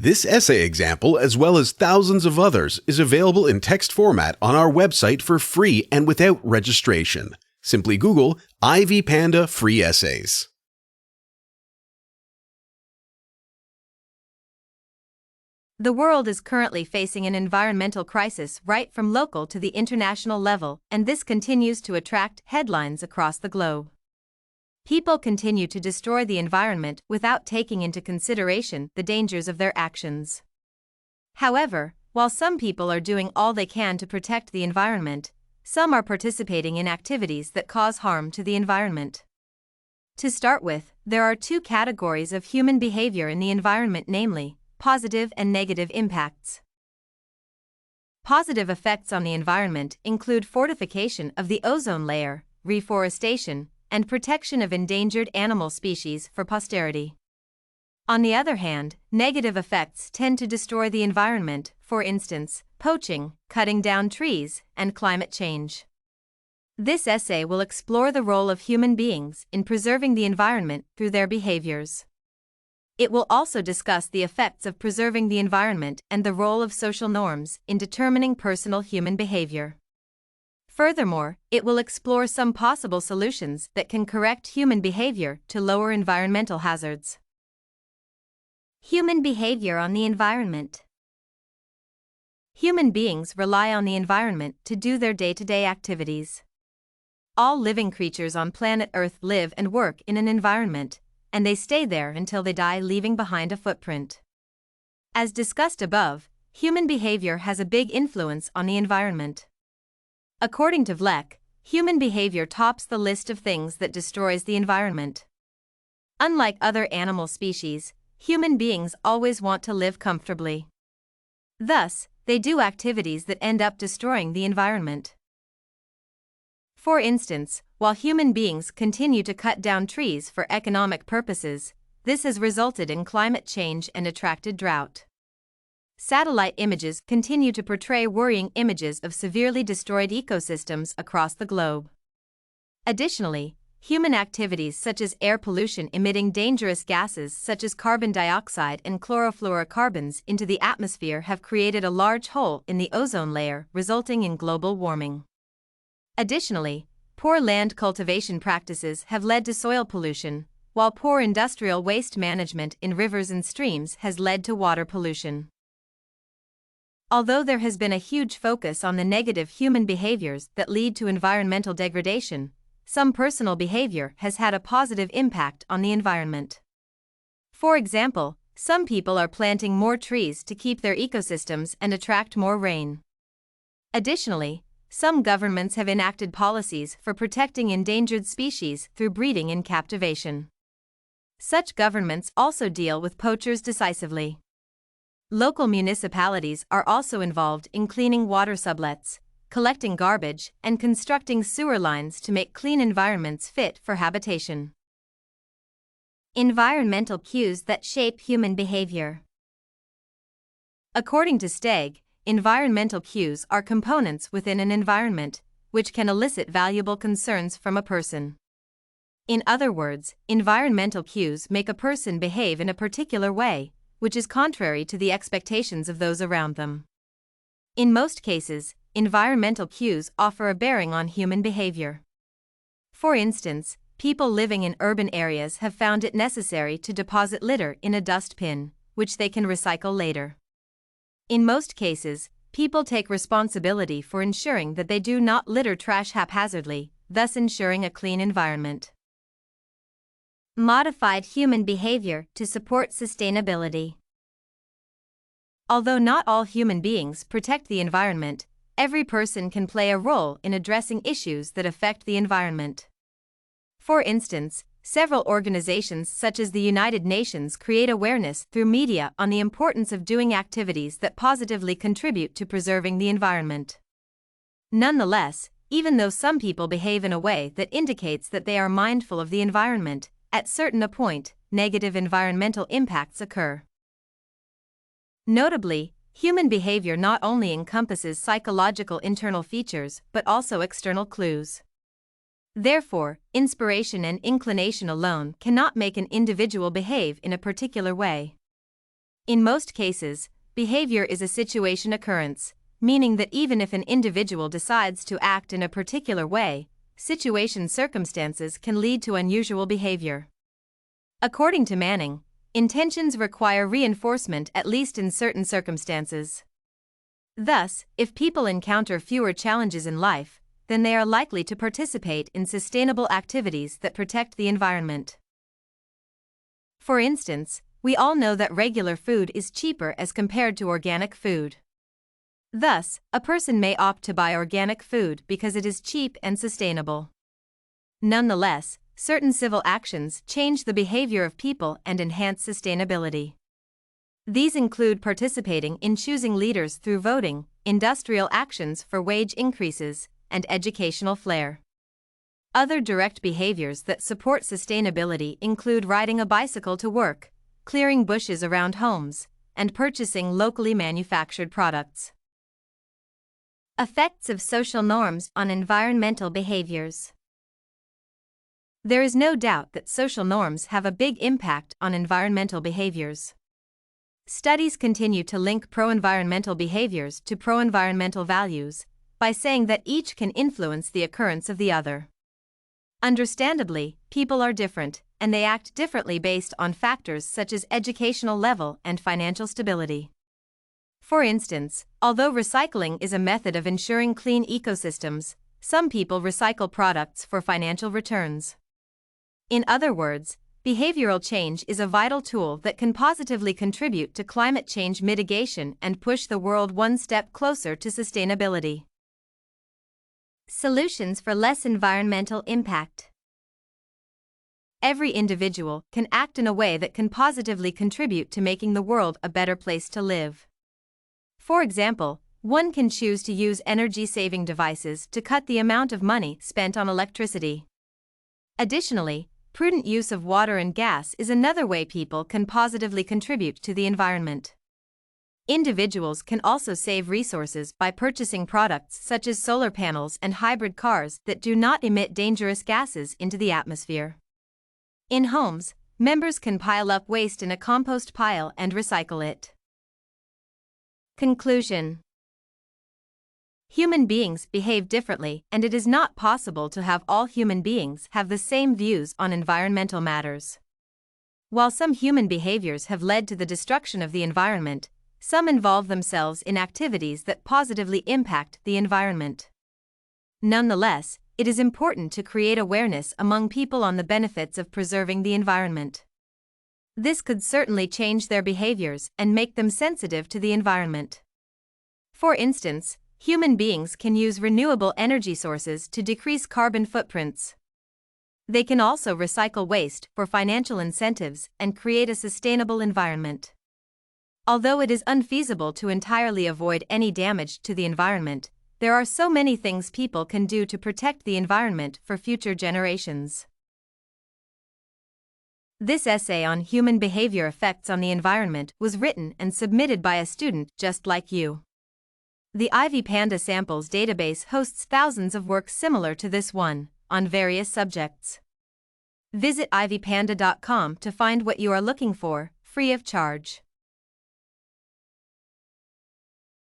This essay example, as well as thousands of others, is available in text format on our website for free and without registration. Simply Google Ivy Panda Free Essays. The world is currently facing an environmental crisis right from local to the international level, and this continues to attract headlines across the globe. People continue to destroy the environment without taking into consideration the dangers of their actions. However, while some people are doing all they can to protect the environment, some are participating in activities that cause harm to the environment. To start with, there are two categories of human behavior in the environment, namely, positive and negative impacts. Positive effects on the environment include fortification of the ozone layer, reforestation, and protection of endangered animal species for posterity. On the other hand, negative effects tend to destroy the environment, for instance, poaching, cutting down trees, and climate change. This essay will explore the role of human beings in preserving the environment through their behaviors. It will also discuss the effects of preserving the environment and the role of social norms in determining personal human behavior. Furthermore, it will explore some possible solutions that can correct human behavior to lower environmental hazards. Human behavior on the environment. Human beings rely on the environment to do their day-to-day activities. All living creatures on planet Earth live and work in an environment, and they stay there until they die, leaving behind a footprint. As discussed above, human behavior has a big influence on the environment. According to Vlek, human behavior tops the list of things that destroys the environment. Unlike other animal species, human beings always want to live comfortably. Thus, they do activities that end up destroying the environment. For instance, while human beings continue to cut down trees for economic purposes, this has resulted in climate change and attracted drought. Satellite images continue to portray worrying images of severely destroyed ecosystems across the globe. Additionally, human activities such as air pollution, emitting dangerous gases such as carbon dioxide and chlorofluorocarbons into the atmosphere, have created a large hole in the ozone layer, resulting in global warming. Additionally, poor land cultivation practices have led to soil pollution, while poor industrial waste management in rivers and streams has led to water pollution. Although there has been a huge focus on the negative human behaviors that lead to environmental degradation, some personal behavior has had a positive impact on the environment. For example, some people are planting more trees to keep their ecosystems and attract more rain. Additionally, some governments have enacted policies for protecting endangered species through breeding in captivation. Such governments also deal with poachers decisively. Local municipalities are also involved in cleaning water sublets, collecting garbage, and constructing sewer lines to make clean environments fit for habitation. Environmental cues that shape human behavior. According to Steg, environmental cues are components within an environment, which can elicit valuable concerns from a person. In other words, environmental cues make a person behave in a particular way, which is contrary to the expectations of those around them. In most cases, environmental cues offer a bearing on human behavior. For instance, people living in urban areas have found it necessary to deposit litter in a dust bin, which they can recycle later. In most cases, people take responsibility for ensuring that they do not litter trash haphazardly, thus ensuring a clean environment. Modified human behavior to support sustainability. Although not all human beings protect the environment, every person can play a role in addressing issues that affect the environment. For instance, several organizations such as the United Nations create awareness through media on the importance of doing activities that positively contribute to preserving the environment. Nonetheless, even though some people behave in a way that indicates that they are mindful of the environment, at certain a point, negative environmental impacts occur. Notably, human behavior not only encompasses psychological internal features but also external clues. Therefore, inspiration and inclination alone cannot make an individual behave in a particular way. In most cases, behavior is a situation occurrence, meaning that even if an individual decides to act in a particular way, situation circumstances can lead to unusual behavior. According to Manning, intentions require reinforcement at least in certain circumstances. Thus, if people encounter fewer challenges in life, then they are likely to participate in sustainable activities that protect the environment. For instance, we all know that regular food is cheaper as compared to organic food. Thus, a person may opt to buy organic food because it is cheap and sustainable. Nonetheless, certain civil actions change the behavior of people and enhance sustainability. These include participating in choosing leaders through voting, industrial actions for wage increases, and educational flair. Other direct behaviors that support sustainability include riding a bicycle to work, clearing bushes around homes, and purchasing locally manufactured products. Effects of social norms on environmental behaviors. There is no doubt that social norms have a big impact on environmental behaviors. Studies continue to link pro-environmental behaviors to pro-environmental values by saying that each can influence the occurrence of the other. Understandably, people are different, and they act differently based on factors such as educational level and financial stability. For instance, although recycling is a method of ensuring clean ecosystems, some people recycle products for financial returns. In other words, behavioral change is a vital tool that can positively contribute to climate change mitigation and push the world one step closer to sustainability. Solutions for less environmental impact. Every individual can act in a way that can positively contribute to making the world a better place to live. For example, one can choose to use energy-saving devices to cut the amount of money spent on electricity. Additionally, prudent use of water and gas is another way people can positively contribute to the environment. Individuals can also save resources by purchasing products such as solar panels and hybrid cars that do not emit dangerous gases into the atmosphere. In homes, members can pile up waste in a compost pile and recycle it. Conclusion. Human beings behave differently, and it is not possible to have all human beings have the same views on environmental matters. While some human behaviors have led to the destruction of the environment, some involve themselves in activities that positively impact the environment. Nonetheless, it is important to create awareness among people on the benefits of preserving the environment. This could certainly change their behaviors and make them sensitive to the environment. For instance, human beings can use renewable energy sources to decrease carbon footprints. They can also recycle waste for financial incentives and create a sustainable environment. Although it is unfeasible to entirely avoid any damage to the environment, there are so many things people can do to protect the environment for future generations. This essay on human behavior effects on the environment was written and submitted by a student just like you. The Ivy Panda Samples database hosts thousands of works similar to this one, on various subjects. Visit ivypanda.com to find what you are looking for, free of charge.